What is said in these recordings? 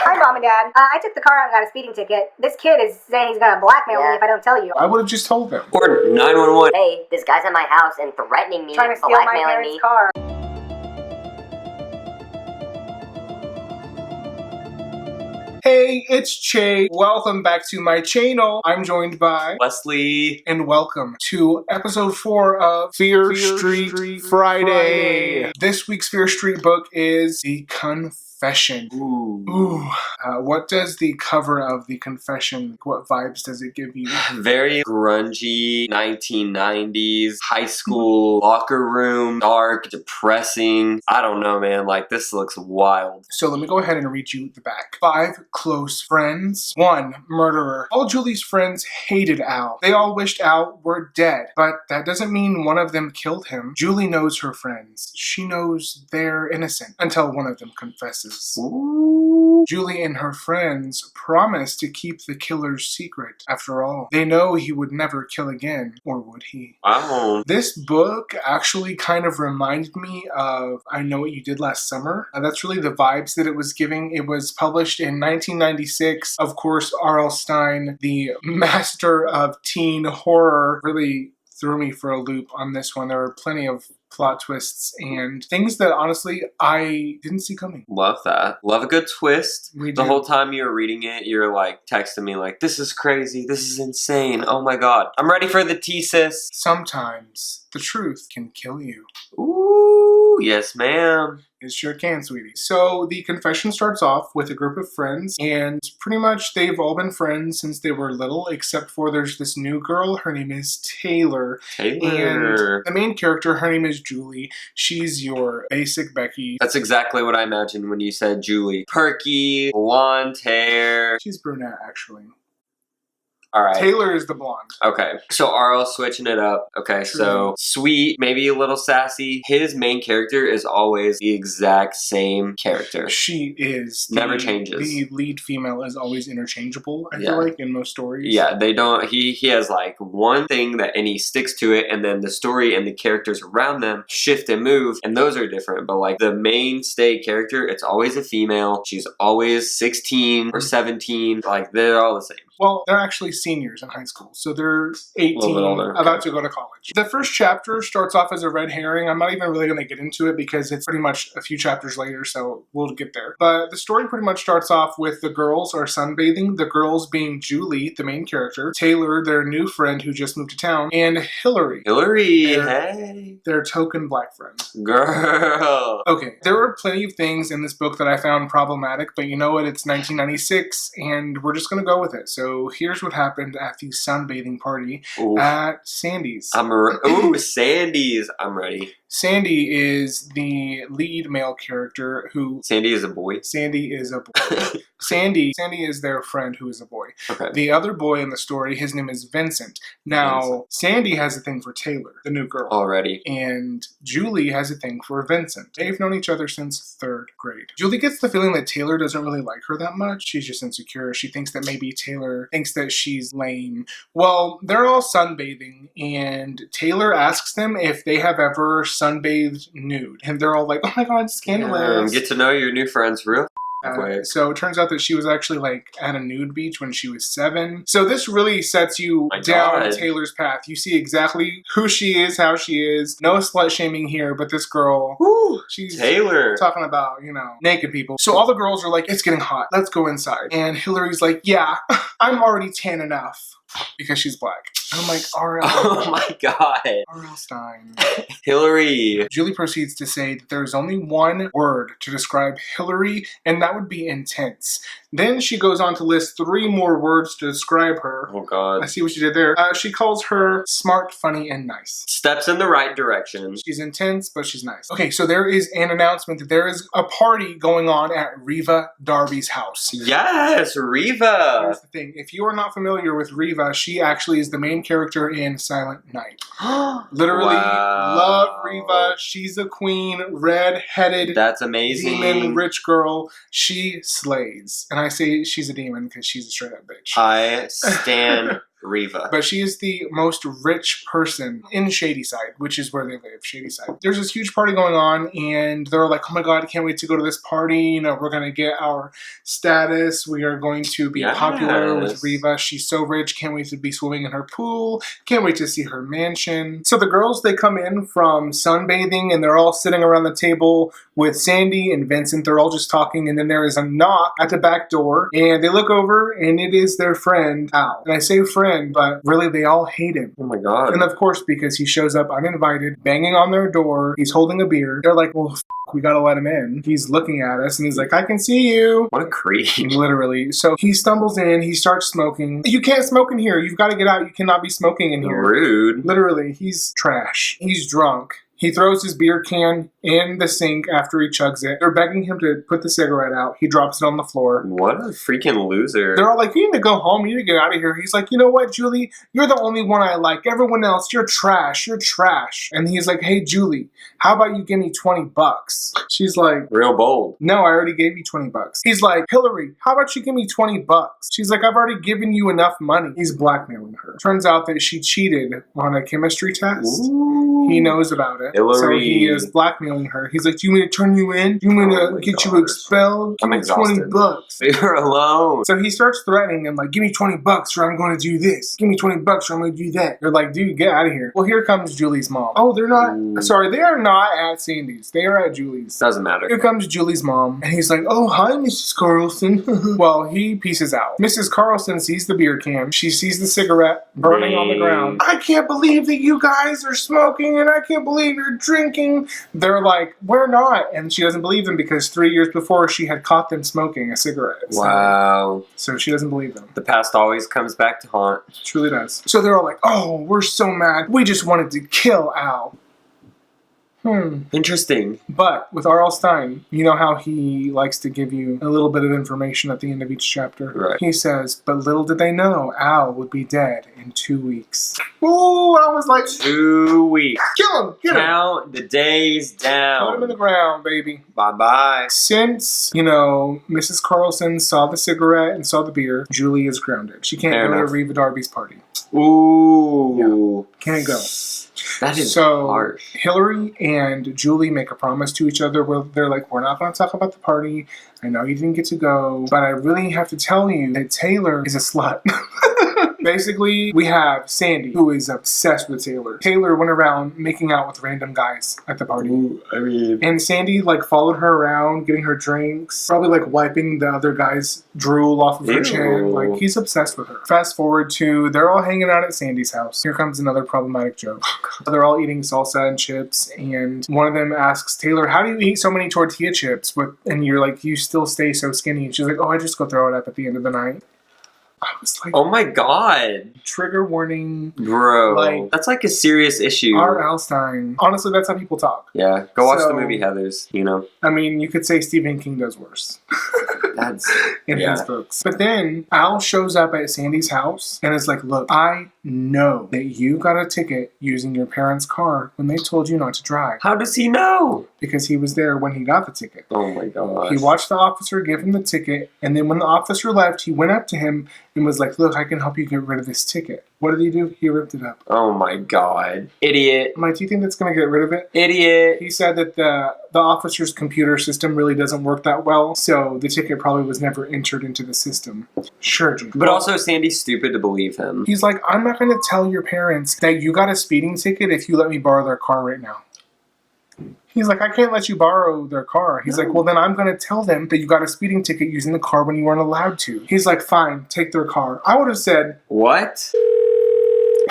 Hi, Mom and Dad. I took the car out and got a speeding ticket. This kid is saying he's gonna blackmail me if I don't tell you. I would have just told them. Or 911. Hey, this guy's at my house and threatening me, Trying to steal my blackmailing parents' me. car. Hey, it's Che. Welcome back to my channel. I'm joined by Wesley. and welcome to episode 4 of Fear Street Friday. This week's Fear Street book is The Confession. Ooh. What does the cover of The Confession, what vibes does it give you? Very grungy, 1990s, high school, locker room, dark, depressing. I don't know, man. Like, this looks wild. So let me go ahead and read you the back. 5 close friends. 1 murderer. All Julie's friends hated Al. They all wished Al were dead, but that doesn't mean one of them killed him. Julie knows her friends. She knows they're innocent until one of them confesses. Ooh. Julie and her friends promise to keep the killer's secret. After all, they know he would never kill again, or would he? Wow. This book actually kind of reminded me of I Know What You Did Last Summer. That's really the vibes that it was giving. It was published in 1996. Of course, R.L. Stine, the master of teen horror, really threw me for a loop on this one. There were plenty of plot twists and things that honestly I didn't see coming. Love that. Love a good twist. We The do. whole time you were reading it, you're like texting me like, this is crazy. This is insane. Oh my God. I'm ready for the tea, sis. Sometimes the truth can kill you. Ooh, yes, ma'am. It sure can, sweetie. So the confession starts off with a group of friends, and pretty much they've all been friends since they were little, except for there's this new girl. Her name is Taylor. Taylor. And the main character, her name is Julie. She's your basic Becky. That's exactly what I imagined when you said Julie. Perky, blonde hair. She's brunette, actually. All right. Taylor is the blonde. Okay, so RL switching it up. Okay, so sweet, maybe a little sassy. His main character is always the exact same character. She is. Never changes. The lead female is always interchangeable, I feel like, in most stories. Yeah, they don't, he has like one thing that, and he sticks to it, and then the story and the characters around them shift and move, and those are different, but like the mainstay character, it's always a female. She's always 16 or 17, like they're all the same. Well, they're actually seniors in high school, so they're 18, A little bit older. about to go to college. The first chapter starts off as a red herring. I'm not even really going to get into it because it's pretty much a few chapters later, so we'll get there. But the story pretty much starts off with the girls are sunbathing, the girls being Julie, the main character, Taylor, their new friend who just moved to town, and Hillary. Hey. Their token black friend. Girl. Okay, there were plenty of things in this book that I found problematic, but you know what? It's 1996, and we're just going to go with it. So here's what happened at the sunbathing party at Sandy's. Ooh, Sandy's. I'm ready. Sandy is the lead male character who... Sandy is a boy? Sandy is a boy. Sandy is their friend who is a boy. Okay. The other boy in the story, his name is Vincent. Now, Sandy has a thing for Taylor, the new girl. Already. And Julie has a thing for Vincent. They've known each other since 3rd grade. Julie gets the feeling that Taylor doesn't really like her that much. She's just insecure. She thinks that maybe Taylor thinks that she's lame. Well, they're all sunbathing, and Taylor asks them if they have ever sunbathed nude. And they're all like, oh my God, scandalous. Get to know your new friends real so it turns out that she was actually like at a nude beach when she was 7. So this really sets you down Taylor's path. You see exactly who she is, how she is. No slut shaming here, but this girl, she's Taylor talking about, you know, naked people. So all the girls are like, it's getting hot. Let's go inside. And Hillary's like, yeah, I'm already tan enough. Because she's black. I'm like, R.L. Oh my God. R.L. Stine. Hillary. Julie proceeds to say that there's only one word to describe Hillary, and that would be intense. Then she goes on to list 3 more words to describe her. Oh God. I see what she did there. She calls her smart, funny, and nice. Steps in the right direction. She's intense, but she's nice. Okay, so there is an announcement that there is a party going on at Reva Darby's house. Yes, Reva. Here's the thing. If you are not familiar with Reva, she actually is the main character in Silent Night. Literally love Reva. She's a queen, red-headed, that's amazing, demon rich girl. She slays. And I say she's a demon because she's a straight up bitch. I stand Reva. But she is the most rich person in Shadyside, which is where they live, Shadyside. There's this huge party going on, and they're like, oh my god, I can't wait to go to this party. You know, we're going to get our status. We are going to be popular with Reva. She's so rich. Can't wait to be swimming in her pool. Can't wait to see her mansion. So the girls, they come in from sunbathing, and they're all sitting around the table with Sandy and Vincent. They're all just talking, and then there is a knock at the back door, and they look over, and it is their friend, Al. And I say friend, but really they all hate him. Oh my god. And of course, because he shows up uninvited, banging on their door, he's holding a beer. They're like, well, we gotta let him in. He's looking at us, and he's like, I can see you. What a creep. Literally. So he stumbles in, he starts smoking. You can't smoke in here. You've got to get out. You cannot be smoking in here. Rude. Literally, he's trash. He's drunk. He throws his beer can in the sink after he chugs it. They're begging him to put the cigarette out. He drops it on the floor. What a freaking loser. They're all like, you need to go home. You need to get out of here. He's like, you know what, Julie? You're the only one I like. Everyone else, you're trash. You're trash. And he's like, hey, Julie, how about you give me $20? She's like, real bold. no, I already gave you $20. He's like, Hillary, how about you give me $20? She's like, I've already given you enough money. He's blackmailing her. Turns out that she cheated on a chemistry test. Ooh. He knows about it. Hillary. So he is blackmailing her. He's like, do you want me to turn you in? Do you want me to get you expelled? Give I'm me exhausted. $20. Leave her alone. So he starts threatening them, like, give me $20 or I'm going to do this. Give me $20 or I'm going to do that. They're like, dude, get out of here. Well, here comes Julie's mom. Oh, they're not. Ooh. Sorry, they are not at Sandy's. They are at Julie's. Doesn't matter. Here comes Julie's mom, and he's like, oh, hi, Mrs. Carlson. Well, he pieces out. Mrs. Carlson sees the beer can. She sees the cigarette burning on the ground. I can't believe that you guys are smoking, and I can't believe you're drinking. They're like, we're not. And she doesn't believe them because 3 years before, she had caught them smoking a cigarette. Wow. So she doesn't believe them. The past always comes back to haunt. It truly does. So they're all like, oh, we're so mad. We just wanted to kill Al. Interesting. But with R.L. Stine, you know how he likes to give you a little bit of information at the end of each chapter? Right. He says, but little did they know, Al would be dead in 2 weeks. Ooh, I was like, 2 weeks. kill him, get him. Count the days down. Put him in the ground, baby. Bye-bye. Since, Mrs. Carlson saw the cigarette and saw the beer, Julie is grounded. She can't Fair go enough. to Reva Darby's party. Ooh. Can't go. That is so harsh. Hillary and Julie make a promise to each other where they're like, we're not going to talk about the party. I know you didn't get to go, but I really have to tell you that Taylor is a slut. Basically, we have Sandy, who is obsessed with Taylor. Taylor went around making out with random guys at the party. Ooh, I mean... And Sandy, followed her around, getting her drinks, probably, wiping the other guy's drool off of her Ew. chin. He's obsessed with her. Fast forward to, they're all hanging out at Sandy's house. Here comes another problematic joke. They're all eating salsa and chips, and one of them asks Taylor, how do you eat so many tortilla chips? And you're like, you still stay so skinny. And she's like, oh, I just go throw it up at the end of the night. I was like, Oh my god. trigger warning. Bro. That's a serious issue. R.L. Stine. Honestly, that's how people talk. Yeah. Go watch So- the movie Heathers, I mean, you could say Stephen King does worse. That's... in his books. But then Al shows up at Sandy's house and is like, look, I know that you got a ticket using your parents' car when they told you not to drive. How does he know? Because he was there when he got the ticket. Oh my gosh. He watched the officer give him the ticket, and then when the officer left, he went up to him and was like, look, I can help you get rid of this ticket. What did he do? He ripped it up. Oh my god. Idiot. Mike, do you think that's going to get rid of it? Idiot. He said that the officer's computer system really doesn't work that well, so the ticket probably was never entered into the system. Sure, Jim. But also, Sandy's stupid to believe him. He's like, I'm not going to tell your parents that you got a speeding ticket if you let me borrow their car right now. He's like, I can't let you borrow their car. He's like, well, then I'm going to tell them that you got a speeding ticket using the car when you weren't allowed to. He's like, fine, take their car. I would have said, What?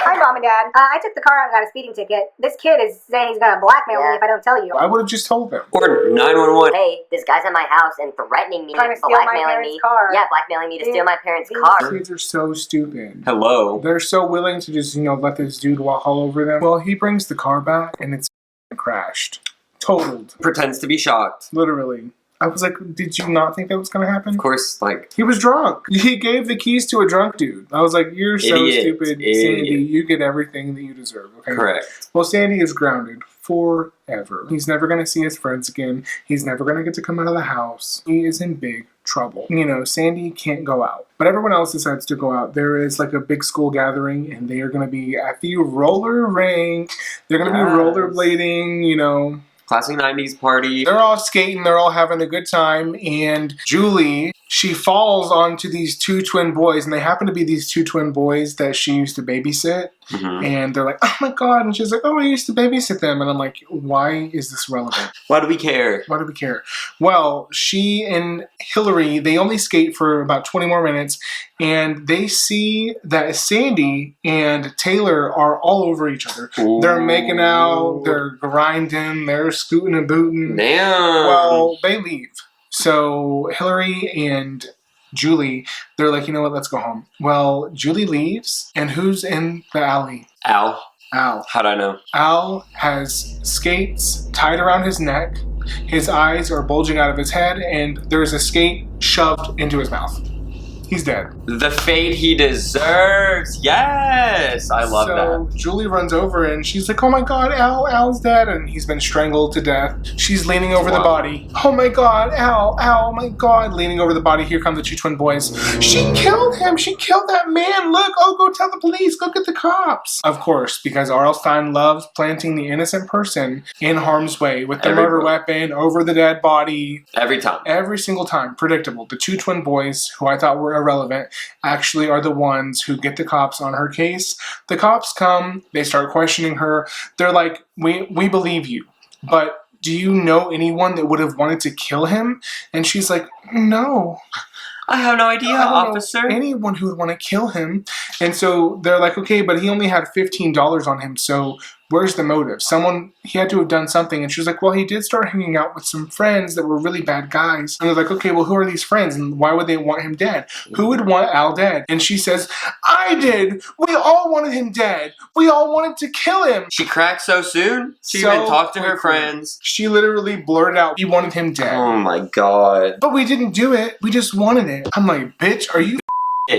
Hi, Mom and Dad. I took the car out and got a speeding ticket. This kid is saying he's going to blackmail me if I don't tell you. I would have just told them. Or 911. Hey, this guy's at my house and threatening me, Trying to steal my blackmailing parents' me. car. Yeah, blackmailing me to Dude, steal my parents' these car. Kids are so stupid. Hello. They're so willing to just, let this dude walk all over them. Well, he brings the car back and it's crashed. Totaled. Pretends to be shocked. Literally. I was like, did you not think that was going to happen? Of course, He was drunk. He gave the keys to a drunk dude. I was like, you're so Idiot. stupid, Idiot. Sandy. You get everything that you deserve, okay? correct. Well, Sandy is grounded forever. He's never going to see his friends again. He's never going to get to come out of the house. He is in big trouble. You know, Sandy can't go out, but everyone else decides to go out. There is like a big school gathering, and they are going to be at the roller rink. They're going to be rollerblading, you know. Classic 90s party. They're all skating, they're all having a good time, and Julie, she falls onto these two twin boys, and they happen to be these two twin boys that she used to babysit. And they're like, oh my god, and she's like, oh, I used to babysit them, and I'm like, why is this relevant? Why do we care? Why do we care? Well, she and Hillary, they only skate for about 20 more minutes, and they see that Sandy and Taylor are all over each other. Ooh. They're making out, they're grinding, they're scooting and booting. Damn. Well, they leave. So Hillary and Julie, they're like, you know what, let's go home. Well, Julie leaves, and who's in the alley? Al. Al. How'd I know? Al has skates tied around his neck. His eyes are bulging out of his head, and there's a skate shoved into his mouth. He's dead. The fate he deserves. Yes, I love So Julie runs over and she's like, oh my god, Al's dead. And he's been strangled to death. She's leaning over the body. Oh my god, Al, oh my god. Leaning over the body. Here come the two twin boys. She killed him. She killed that man. Look, oh, go tell the police. Go get the cops. Of course, because R.L. Stine loves planting the innocent person in harm's way with the murder weapon over the dead body. Every time. Every single time. Predictable. The two twin boys, who I thought were irrelevant, actually are the ones who get the cops on her case. The cops come, they start questioning her. They're like, we believe you, but do you know anyone that would have wanted to kill him? And she's like, no. I have no idea, officer. Anyone who would want to kill him. And so they're like, okay, but he only had $15 on him, so where's the motive? He had to have done something. And she was like, well, he did start hanging out with some friends that were really bad guys. And they're like, okay, well, who are these friends? And why would they want him dead? Who would want Al dead? And she says, I did. We all wanted him dead. We all wanted to kill him. She cracked so soon? She even talked to her friends. She literally blurted out, we wanted him dead. Oh my god. But we didn't do it. We just wanted it. I'm like, bitch, are you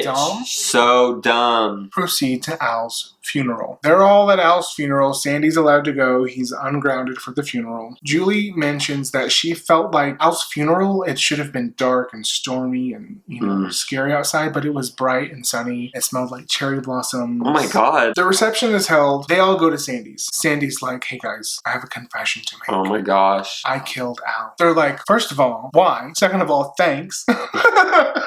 dumb? So dumb. Proceed to Al's funeral. They're all at Al's funeral. Sandy's allowed to go. He's ungrounded for the funeral. Julie mentions that she felt like Al's funeral, it should have been dark and stormy and, you know, scary outside, but it was bright and sunny. It smelled like cherry blossoms. Oh my god. The reception is held. They all go to Sandy's. Sandy's like, hey guys, I have a confession to make. Oh my gosh. I killed Al. They're like, first of all, why? Second of all, thanks.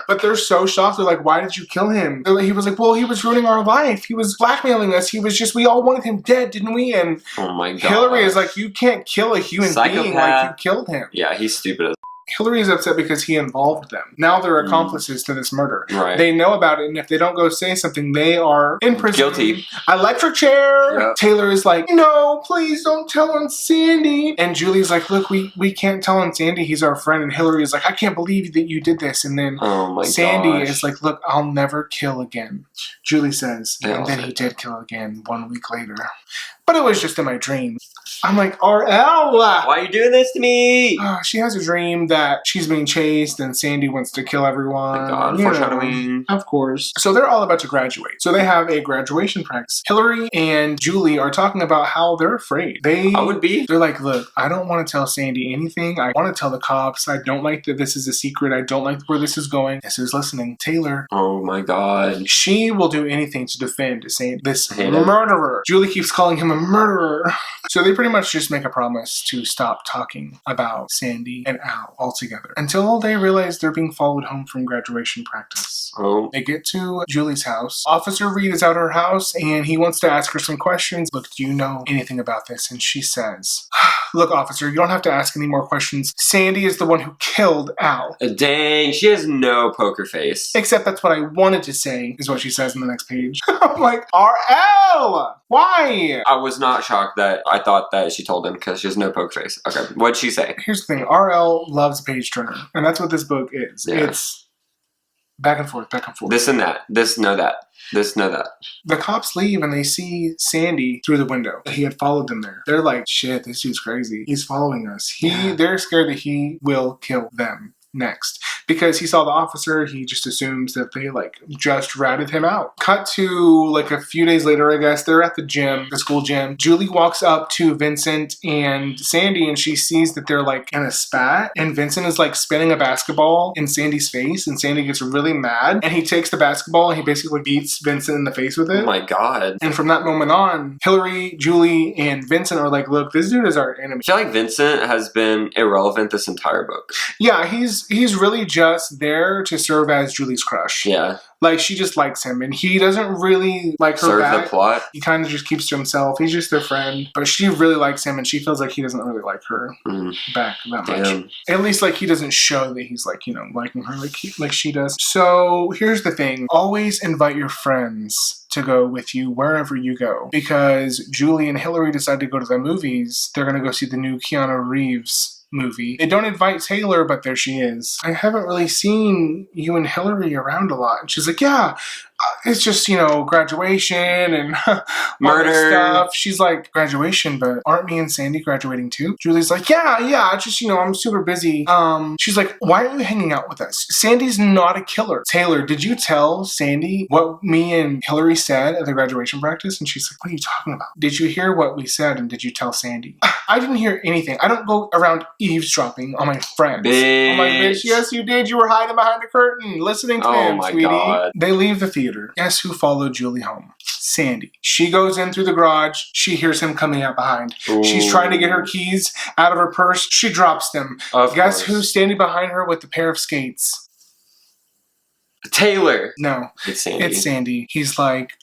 But they're so shocked. They're like, why did you kill him? He was like, well, he was ruining our life. He was blackmailing us. He was just, we all wanted him dead, didn't we? And oh my god. Hillary is like, you can't kill a human being like you killed him. Yeah, he's stupid as Hillary is upset because he involved them. Now they're accomplices to this murder. Right. They know about it, and if they don't go say something, they are in prison. Guilty. Electric chair. Yep. Taylor is like, no, please don't tell on Sandy. And Julie's like, look, we can't tell on Sandy. He's our friend. And Hillary is like, I can't believe that you did this. And then Sandy is like, look, I'll never kill again. Julie says, and then he did kill again 1 week later. But it was just in my dream. I'm like, RL! Why are you doing this to me? She has a dream that she's being chased and Sandy wants to kill everyone. Oh my god, foreshadowing. Of course. So they're all about to graduate. So they have a graduation practice. Hillary and Julie are talking about how they're afraid. I would be. They're like, look, I don't want to tell Sandy anything. I want to tell the cops. I don't like that this is a secret. I don't like where this is going. This is listening. Taylor. Oh my god. She will do anything to defend this murderer. Julie keeps calling him a murderer. So they pretty much just make a promise to stop talking about Sandy and Al altogether until they realize they're being followed home from graduation practice. Oh. They get to Julie's house. Officer Reed is at her house and he wants to ask her some questions. Look, do you know anything about this? And she says, look, officer, you don't have to ask any more questions. Sandy is the one who killed Al. Dang, she has no poker face. Except that's what I wanted to say, is what she says in the next page. I'm like, RL! Why? I was not shocked that I thought that she told him because she has no poker face. Okay, what'd she say? Here's the thing, RL loves page turner, and that's what this book is. Yeah. It's back and forth, back and forth. This and that. This, know that. This, know that. The cops leave and they see Sandy through the window. He had followed them there. They're like, shit, this dude's crazy. He's following us. They're scared that he will kill them next. because he saw the officer. He just assumes that they like just ratted him out. Cut to like a few days later, I guess they're at the gym, the school gym. Julie walks up to Vincent and Sandy, and she sees that they're like in a spat, and Vincent is like spinning a basketball in Sandy's face, and Sandy gets really mad, and he takes the basketball and he basically beats Vincent in the face with it. Oh my god. And from that moment on, Hillary, Julie, and Vincent are like, look, this dude is our enemy. I feel like Vincent has been irrelevant this entire book. Yeah, he's really just there to serve as Julie's crush. Yeah. Like, she just likes him, and he doesn't really like her Serve back. the plot. He kind of just keeps to himself. He's just their friend. But she really likes him, and she feels like he doesn't really like her back that much. Damn. At least, like, he doesn't show that he's, like, liking her like she does. So, here's the thing. Always invite your friends to go with you wherever you go. Because Julie and Hillary decide to go to the movies. They're going to go see the new Keanu Reeves movie. They don't invite Taylor, but there she is. I haven't really seen you and Hillary around a lot. And she's like, yeah, it's just, graduation and Murder stuff. She's like, graduation, but aren't me and Sandy graduating too? Julie's like, yeah, it's just, I'm super busy. She's like, why aren't you hanging out with us? Sandy's not a killer. Taylor, did you tell Sandy what me and Hillary said at the graduation practice? And she's like, what are you talking about? Did you hear what we said, and did you tell Sandy? I didn't hear anything. I don't go around eavesdropping on my friends. Bitch. I'm like, bitch, yes you did. You were hiding behind the curtain, listening to him, my sweetie. God. They leave the theater. Guess who followed Julie home? Sandy. She goes in through the garage. She hears him coming out behind. Ooh. She's trying to get her keys out of her purse. She drops them. Of Guess course. who's standing behind her with the pair of skates? Taylor. No, It's Sandy. it's Sandy. He's like,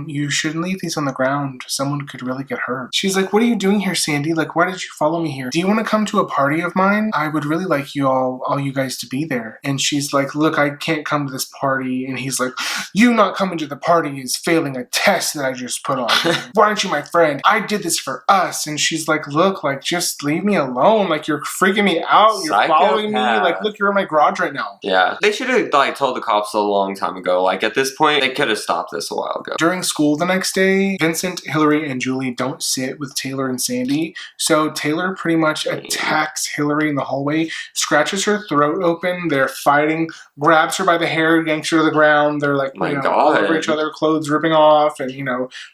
you shouldn't leave these on the ground. Someone could really get hurt. She's like, what are you doing here, Sandy? Like, why did you follow me here? Do you want to come to a party of mine? I would really like all you guys to be there. And she's like, look, I can't come to this party. And he's like, you not coming to the party is failing a test that I just put on. Why aren't you my friend? I did this for us. And she's like, look, like, just leave me alone. Like, you're freaking me out. You're following me. Psychopath. Like, look, you're in my garage right now. Yeah. They should have told the cops a long time ago. Like, at this point, they could have stopped this a while ago. During school the next day, Vincent, Hillary, and Julie don't sit with Taylor and Sandy. So Taylor pretty much attacks Hillary in the hallway, scratches her throat open. They're fighting, grabs her by the hair, yanks her to the ground. They're like, My all God. over each other, clothes ripping off, and,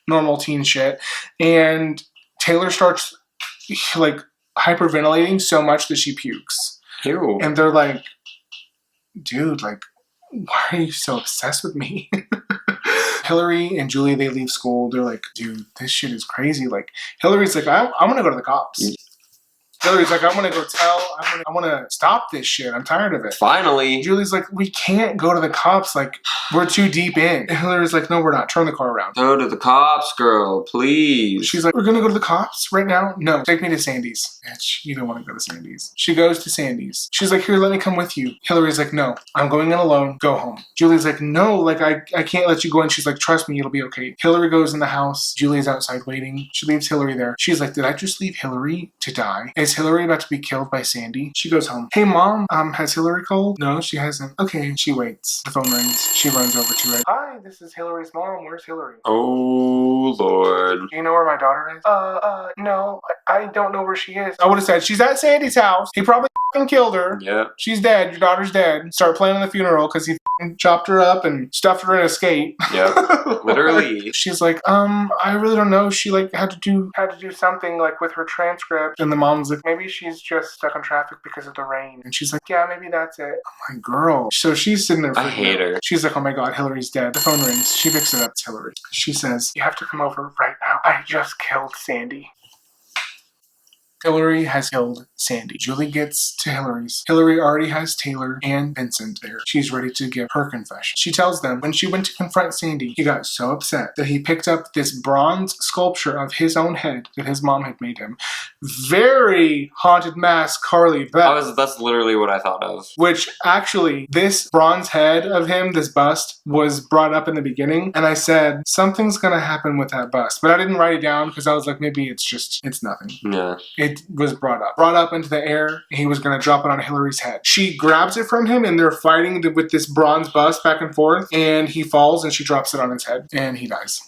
normal teen shit. And Taylor starts, like, hyperventilating so much that she pukes. Ew. And they're like, dude, like, why are you so obsessed with me? Hillary and Julie, they leave school. They're like, dude, this shit is crazy. Like, Hillary's like, I'm going to go to the cops. Hillary's like, I'm going to go I want to stop this shit. I'm tired of it. Finally. Julie's like, we can't go to the cops. Like, we're too deep in. And Hillary's like, no, we're not. Turn the car around. Go to the cops, girl, please. She's like, we're going to go to the cops right now? No, take me to Sandy's. Bitch, you don't want to go to Sandy's. She goes to Sandy's. She's like, here, let me come with you. Hillary's like, no, I'm going in alone. Go home. Julie's like, no, like, I can't let you go in. She's like, trust me, it'll be okay. Hillary goes in the house. Julie's outside waiting. She leaves Hillary there. She's like, did I just leave Hillary to die? Is Hillary about to be killed by Sandy? She goes home. Hey, Mom, has Hillary called? No, she hasn't. Okay, she waits. The phone rings. She runs over to it. Hi, this is Hillary's mom. Where's Hillary? Oh, Lord. Do you know where my daughter is? No, I don't know where she is. I would have said, she's at Sandy's house. He probably f***ing killed her. Yep. She's dead. Your daughter's dead. Start planning the funeral because he f***ing chopped her up and stuffed her in a skate. Yep. Literally. She's like, I really don't know. She like had to do something like with her transcript. And the mom's like, maybe she's just stuck in traffic because of the rain. And she's like, yeah, maybe that's it. I'm like, girl. So she's sitting there. I hate her. She's like, oh my God, Hillary's dead. The phone rings. She picks it up. It's Hillary. She says, you have to come over right now. I just killed Sandy. Hillary has killed Sandy. Julie gets to Hillary's. Hillary already has Taylor and Vincent there. She's ready to give her confession. She tells them when she went to confront Sandy, he got so upset that he picked up this bronze sculpture of his own head that his mom had made him. Very haunted mask Carly Beth. That's literally what I thought of. Which actually, this bronze head of him, this bust, was brought up in the beginning. And I said, something's gonna happen with that bust. But I didn't write it down because I was like, maybe it's nothing. Yeah. It was brought up into the air. He was going to drop it on Hillary's head. She grabs it from him and they're fighting with this bronze bust back and forth, and he falls and she drops it on his head and he dies.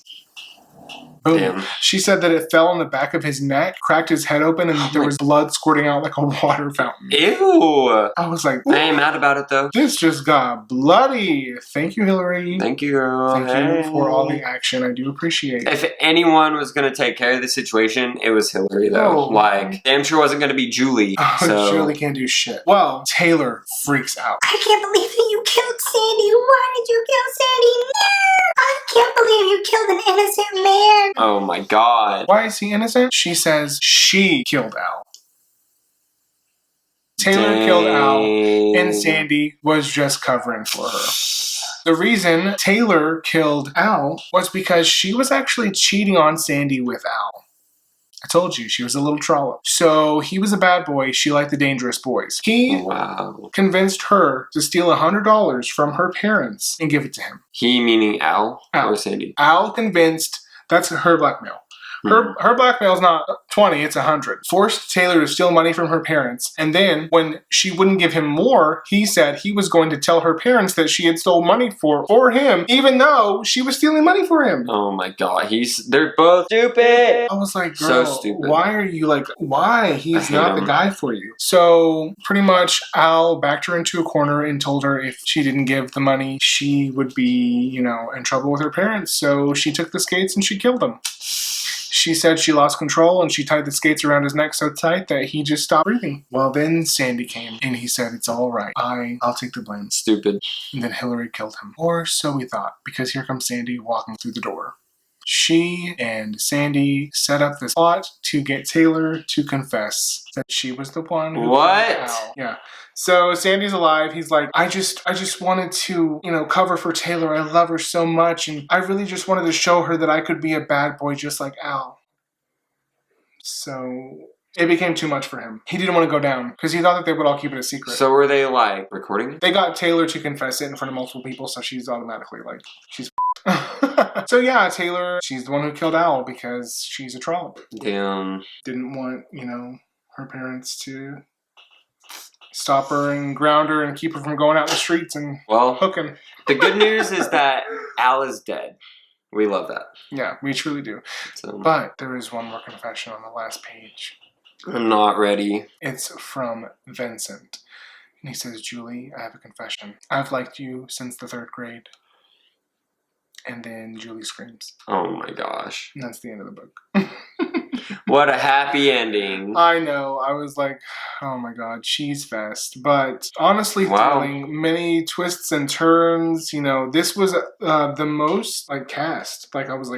Boom. Damn. She said that it fell on the back of his neck, cracked his head open, and there was blood squirting out like a water fountain. Ew. I was like, I ain't mad about it though. this just got bloody. Thank you, Hillary. Thank you, girl. Thank Hey. you for all the action. I do appreciate it. If anyone was gonna take care of the situation, it was Hillary though. Oh. Like, damn sure wasn't gonna be Julie. Oh, So Shirley can't do shit. Well, Taylor freaks out. I can't believe that you killed Sandy. Why did you kill Sandy? No! I can't believe you killed an innocent man. oh my god. Why is he innocent? She says she killed Al. Taylor killed Al, and Sandy was just covering for her. The reason Taylor killed Al was because she was actually cheating on Sandy with Al. I told you, she was a little trollop. So he was a bad boy. She liked the dangerous boys. He Wow. convinced her to steal $100 from her parents and give it to him. He meaning Al, Al. or Sandy? Al convinced, that's her blackmail. Her blackmail's not 20, it's 100. Forced Taylor to steal money from her parents, and then when she wouldn't give him more, he said he was going to tell her parents that she had stole money for him, even though she was stealing money for him. Oh my god, they're both stupid. I was like, So girl, stupid. why are you like, why? He's hate not the him. guy for you. So pretty much Al backed her into a corner and told her if she didn't give the money, she would be, in trouble with her parents. So she took the skates and she killed him. She said she lost control and she tied the skates around his neck so tight that he just stopped breathing. Well, then Sandy came and he said, it's all right. I'll take the blame. Stupid. And then Hillary killed him. Or so we thought, because here comes Sandy walking through the door. She and Sandy set up this plot to get Taylor to confess that she was the one who What? killed Al. Yeah. So Sandy's alive. He's like, I just wanted to, cover for Taylor. I love her so much. And I really just wanted to show her that I could be a bad boy just like Al. So it became too much for him. He didn't want to go down because he thought that they would all keep it a secret. So were they like recording it? They got Taylor to confess it in front of multiple people, so she's automatically like, she's So yeah, Taylor, she's the one who killed Al because she's a trollop. Damn. Didn't want, her parents to stop her and ground her and keep her from going out in the streets and Well, hooking. the good news is that Al is dead. We love that. Yeah, we truly do. So But there is one more confession on the last page. I'm not ready. It's from Vincent. And he says, Julie, I have a confession. I've liked you since the 3rd grade. And then Julie screams. Oh my gosh. And that's the end of the book. What a happy ending. I know. I was like, oh my god, cheese fest. But honestly, Wow. thrilling. Many twists and turns. This was the most cast. I was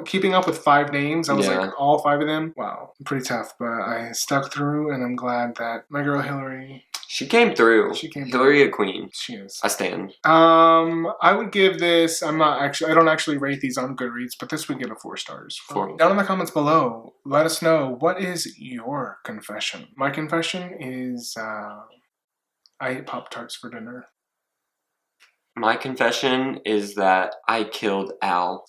keeping up with 5 names. I was Yeah. all 5 of them. Wow, pretty tough. But I stuck through, and I'm glad that my girl Hillary. She came through. She came Hillary a queen. She is. I stand. I would give this. I don't actually rate these on Goodreads, but this would get a 4 stars. 4. Down in the comments below, let us know, what is your confession? My confession is I ate Pop-Tarts for dinner. My confession is that I killed Al.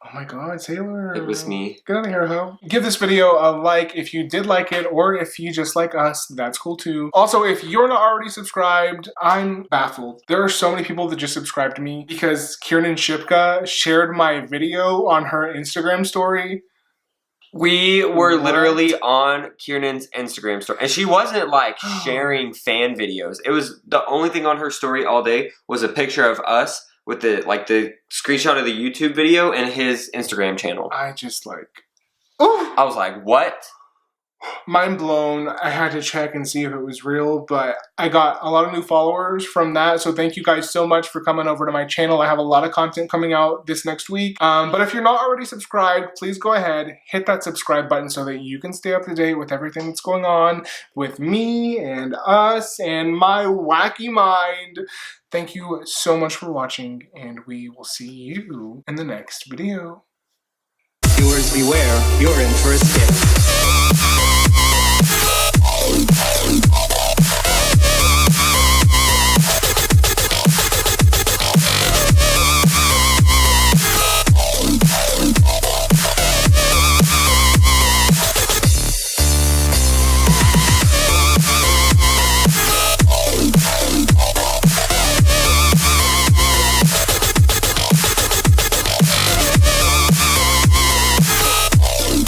Oh my god, Taylor. It was me. Get out of here, ho. Give this video a like if you did like it, or if you just like us, that's cool too. Also, if you're not already subscribed, I'm baffled. There are so many people that just subscribed to me because Kiernan Shipka shared my video on her Instagram story. We were What? literally on Kiernan's Instagram story. And she wasn't sharing fan videos. It was the only thing on her story all day was a picture of us with the screenshot of the YouTube video and his Instagram channel. I just ooh, I was like, what? mind blown. I had to check and see if it was real, but I got a lot of new followers from that. So thank you guys so much for coming over to my channel. I have a lot of content coming out this next week. But if you're not already subscribed, please go ahead, hit that subscribe button so that you can stay up to date with everything that's going on with me and us and my wacky mind. Thank you so much for watching, and we will see you in the next video. Viewers beware, you're in for a skip.